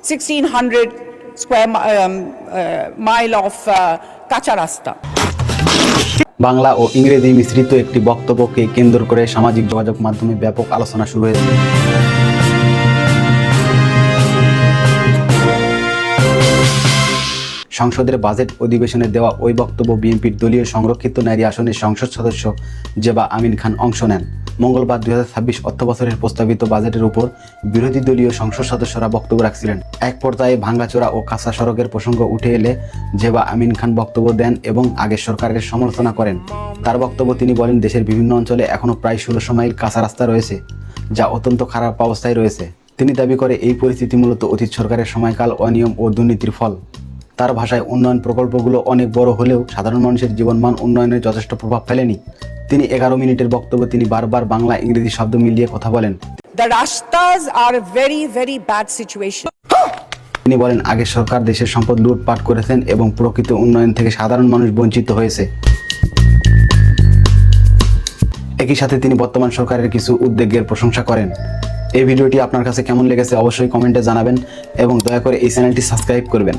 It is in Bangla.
1600 square mile of কাঁচা রাস্তা। বাংলা ও ইংরেজি মিশ্রিত একটি বক্তব্যকে কেন্দ্র করে সামাজিক যোগাযোগ মাধ্যমে ব্যাপক আলোচনা শুরু হয়েছে। সংসদের বাজেট অধিবেশনে দেওয়া ওই বক্তব্য বিএনপির দলীয় সংরক্ষিত নারী আসনের সংসদ সদস্য জেবা আমিন খান অংশ নেন। মঙ্গলবার 2026 অর্থবছরের প্রস্তাবিত বাজেটের উপর বিরোধী দলীয় সংসদ সদস্যরা বক্তব্য রাখছিলেন। এক পর্যায়ে ভাঙ্গাচোরা ও কাঁচা সড়কের প্রসঙ্গ উঠে এলে জেবা আমিন খান বক্তব্য দেন এবং আগের সরকারের সমালোচনা করেন। তার বক্তব্য তিনি বলেন, দেশের বিভিন্ন অঞ্চলে এখনও প্রায় 1600 মাইল কাঁচা রাস্তা রয়েছে, যা অত্যন্ত খারাপ অবস্থায় রয়েছে। তিনি দাবি করে এই পরিস্থিতি মূলত অতীত সরকারের সময়কাল, অনিয়ম ও দুর্নীতির ফল। তার ভাষায়, উন্নয়ন প্রকল্পগুলো অনেক বড় হলেও সাধারণ মানুষের জীবনমান উন্নয়নে যথেষ্ট প্রভাব ফেলেনি। তিনি 11 মিনিটের বক্তব্য তিনি বারবার বাংলা ইংরেজি শব্দ মিলিয়ে কথা বলেন। The rastas are very bad situation. তিনি বলেন, আগের সরকার দেশের সম্পদ লুটপাট করেছেন এবং প্রকৃত উন্নয়ন থেকে সাধারণ মানুষ বঞ্চিত হয়েছে। একই সাথে তিনি বর্তমান সরকারের কিছু উদ্যোগের প্রশংসা করেন। এই ভিডিওটি আপনার কাছে কেমন লেগেছে অবশ্যই কমেন্টে জানাবেন এবং দয়া করে এই চ্যানেলটি সাবস্ক্রাইব করবেন।